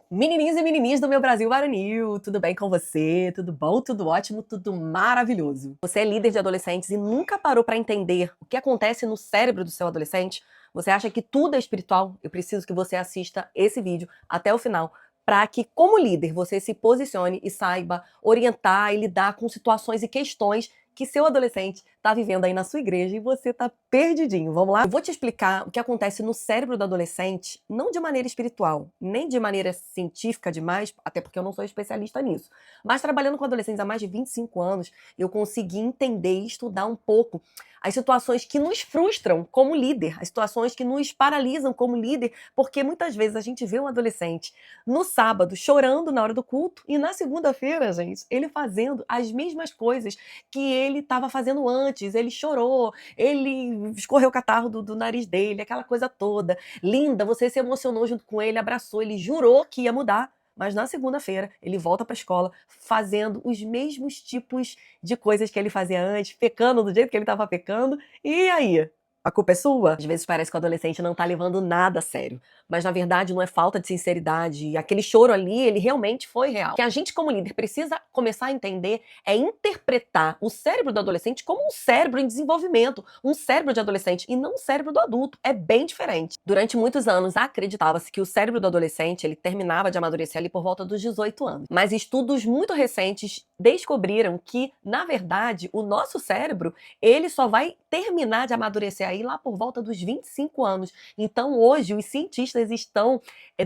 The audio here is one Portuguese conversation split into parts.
Menininhos e menininhas do meu Brasil varonil, tudo bem com você? Tudo bom? Tudo ótimo? Tudo maravilhoso? Você é líder de adolescentes e nunca parou para entender o que acontece no cérebro do seu adolescente? Você acha que tudo é espiritual? Eu preciso que você assista esse vídeo até o final para que, como líder, você se posicione e saiba orientar e lidar com situações e questões que seu adolescente está vivendo aí na sua igreja e você está perdidinho. Vamos lá? Eu vou te explicar o que acontece no cérebro do adolescente, não de maneira espiritual, nem de maneira científica demais, até porque eu não sou especialista nisso. Mas trabalhando com adolescentes há mais de 25 anos, eu consegui entender e estudar um pouco as situações que nos frustram como líder, as situações que nos paralisam como líder, porque muitas vezes a gente vê um adolescente no sábado chorando na hora do culto e na segunda-feira, gente, ele fazendo as mesmas coisas que ele estava fazendo antes. Ele chorou, ele escorreu o catarro do nariz dele, aquela coisa toda. Linda, você se emocionou junto com ele, abraçou, ele jurou que ia mudar. Mas na segunda-feira ele volta para a escola fazendo os mesmos tipos de coisas que ele fazia antes, pecando do jeito que ele estava pecando. E aí? A culpa é sua? Às vezes parece que o adolescente não tá levando nada a sério. Mas na verdade não é falta de sinceridade. Aquele choro ali, ele realmente foi real. O que a gente como líder precisa começar a entender é interpretar o cérebro do adolescente como um cérebro em desenvolvimento. Um cérebro de adolescente e não um cérebro do adulto. É bem diferente. Durante muitos anos acreditava-se que o cérebro do adolescente ele terminava de amadurecer ali por volta dos 18 anos. Mas estudos muito recentes descobriram que, na verdade, o nosso cérebro ele só vai terminar de amadurecer aí lá por volta dos 25 anos. Então, hoje, os cientistas estão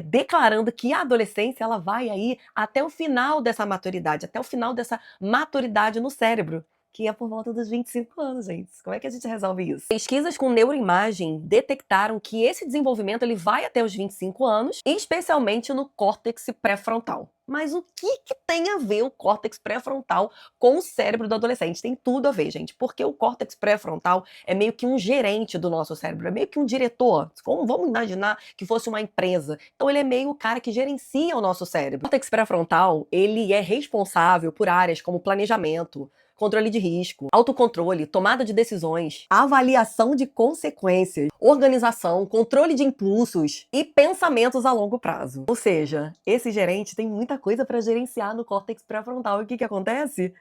declarando que a adolescência ela vai aí até o final dessa maturidade, até o final dessa maturidade no cérebro, que é por volta dos 25 anos, gente. Como é que a gente resolve isso? Pesquisas com neuroimagem detectaram que esse desenvolvimento ele vai até os 25 anos, especialmente no córtex pré-frontal. Mas o que tem a ver o córtex pré-frontal com o cérebro do adolescente? Tem tudo a ver, gente, porque o córtex pré-frontal é meio que um gerente do nosso cérebro, é meio que um diretor. Vamos imaginar que fosse uma empresa. Então ele é meio o cara que gerencia o nosso cérebro. O córtex pré-frontal, ele é responsável por áreas como planejamento, controle de risco, autocontrole, tomada de decisões, avaliação de consequências, organização, controle de impulsos e pensamentos a longo prazo. Ou seja, esse gerente tem muita coisa para gerenciar no córtex pré-frontal. E o que acontece?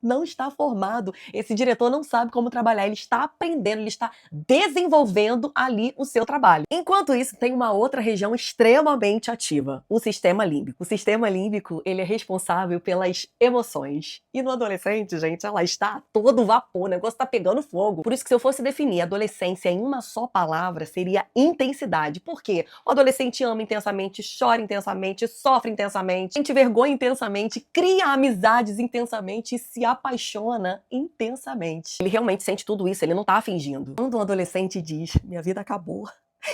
Não está formado. Esse diretor não sabe como trabalhar, ele está aprendendo, ele está desenvolvendo ali o seu trabalho. Enquanto isso, tem uma outra região extremamente ativa, o sistema límbico. O sistema límbico, ele é responsável pelas emoções. E no adolescente, gente, ela está a todo vapor, o negócio está pegando fogo. Por isso que se eu fosse definir a adolescência em uma só palavra, seria intensidade. Por quê? O adolescente ama intensamente, chora intensamente, sofre intensamente, sente vergonha intensamente, cria amizades intensamente e se apaixona intensamente. Ele realmente sente tudo isso, ele não tá fingindo. Quando um adolescente diz, minha vida acabou,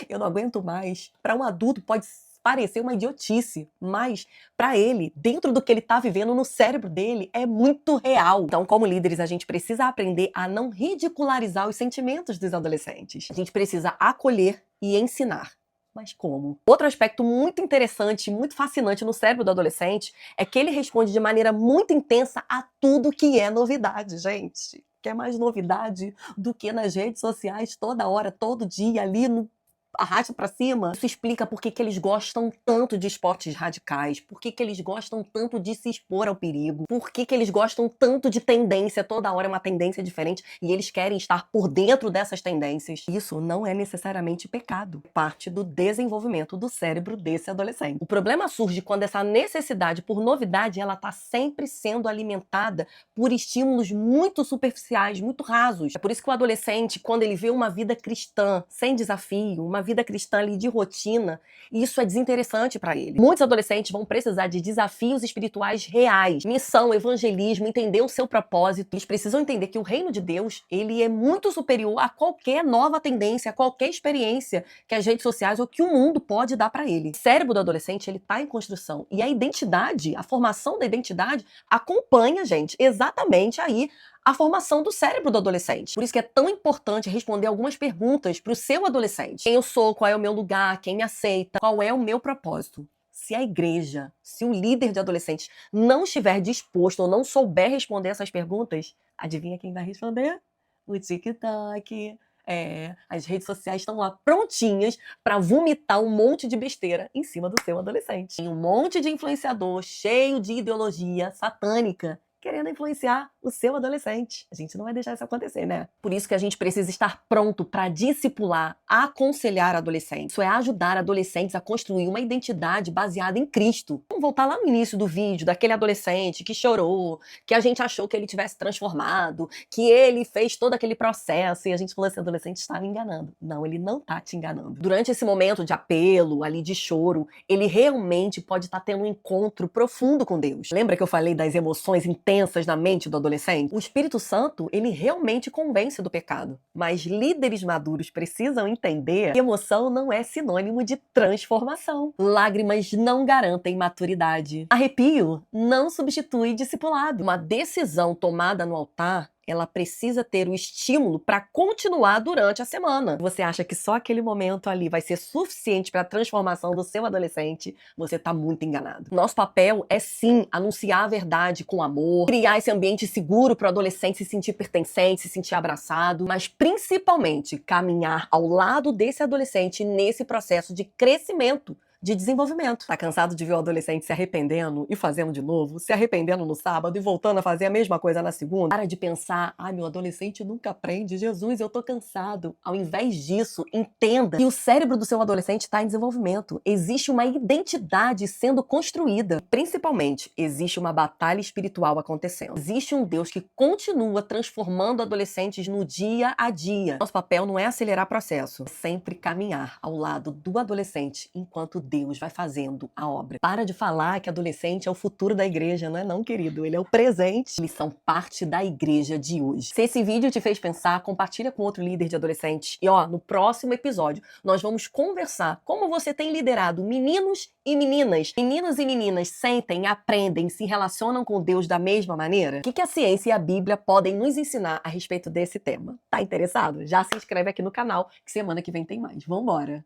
eu não aguento mais, para um adulto pode parecer uma idiotice, mas para ele, dentro do que ele tá vivendo no cérebro dele, é muito real. Então, como líderes, a gente precisa aprender a não ridicularizar os sentimentos dos adolescentes. A gente precisa acolher e ensinar. Mas como? Outro aspecto muito interessante, muito fascinante no cérebro do adolescente é que ele responde de maneira muito intensa a tudo que é novidade, gente. Quer mais novidade do que nas redes sociais toda hora, todo dia, ali no arrasta pra cima? Isso explica por que eles gostam tanto de esportes radicais, por que eles gostam tanto de se expor ao perigo, por que eles gostam tanto de tendência, toda hora é uma tendência diferente e eles querem estar por dentro dessas tendências. Isso não é necessariamente pecado, é parte do desenvolvimento do cérebro desse adolescente. O problema surge quando essa necessidade por novidade, ela tá sempre sendo alimentada por estímulos muito superficiais, muito rasos. É por isso que o adolescente, quando ele vê uma vida cristã sem desafio, uma vida cristã ali de rotina, isso é desinteressante para ele. Muitos adolescentes vão precisar de desafios espirituais reais, missão, evangelismo, entender o seu propósito. Eles precisam entender que o reino de Deus, ele é muito superior a qualquer nova tendência, a qualquer experiência que as redes sociais ou que o mundo pode dar para ele. O cérebro do adolescente, ele tá em construção e a identidade, a formação da identidade acompanha, gente, exatamente aí a formação do cérebro do adolescente. Por isso que é tão importante responder algumas perguntas para o seu adolescente. Quem eu sou, qual é o meu lugar, quem me aceita, qual é o meu propósito. Se a igreja, se o líder de adolescentes não estiver disposto ou não souber responder essas perguntas, adivinha quem vai responder? O TikTok. As redes sociais estão lá prontinhas para vomitar um monte de besteira em cima do seu adolescente. Tem um monte de influenciador cheio de ideologia satânica querendo influenciar o seu adolescente. A gente não vai deixar isso acontecer, né? Por isso que a gente precisa estar pronto para discipular, aconselhar adolescentes. Isso é ajudar adolescentes a construir uma identidade baseada em Cristo. Vamos voltar lá no início do vídeo, daquele adolescente que chorou, que a gente achou que ele tivesse transformado, que ele fez todo aquele processo e a gente falou assim, adolescente está me enganando. Não, ele não está te enganando. Durante esse momento de apelo, ali de choro, ele realmente pode estar tendo um encontro profundo com Deus. Lembra que eu falei das emoções intensas na mente do adolescente? O Espírito Santo, ele realmente convence do pecado. Mas líderes maduros precisam entender que emoção não é sinônimo de transformação. Lágrimas não garantem maturidade. Arrepio não substitui discipulado. Uma decisão tomada no altar, ela precisa ter o estímulo para continuar durante a semana. Você acha que só aquele momento ali vai ser suficiente para a transformação do seu adolescente? Você está muito enganado. Nosso papel é sim anunciar a verdade com amor, criar esse ambiente seguro para o adolescente se sentir pertencente, se sentir abraçado, mas principalmente caminhar ao lado desse adolescente nesse processo de crescimento, de desenvolvimento. Tá cansado de ver o adolescente se arrependendo e fazendo de novo, se arrependendo no sábado e voltando a fazer a mesma coisa na segunda? Para de pensar, meu adolescente nunca aprende, Jesus, eu tô cansado. Ao invés disso, entenda que o cérebro do seu adolescente está em desenvolvimento. Existe uma identidade sendo construída. Principalmente, existe uma batalha espiritual acontecendo. Existe um Deus que continua transformando adolescentes no dia a dia. Nosso papel não é acelerar processo, é sempre caminhar ao lado do adolescente enquanto Deus vai fazendo a obra. Para de falar que adolescente é o futuro da igreja, não é não, querido? Ele é o presente. Eles são parte da igreja de hoje. Se esse vídeo te fez pensar, compartilha com outro líder de adolescentes. E no próximo episódio, nós vamos conversar como você tem liderado meninos e meninas. Meninos e meninas sentem, aprendem, se relacionam com Deus da mesma maneira? O que a ciência e a Bíblia podem nos ensinar a respeito desse tema? Tá interessado? Já se inscreve aqui no canal, que semana que vem tem mais. Vambora!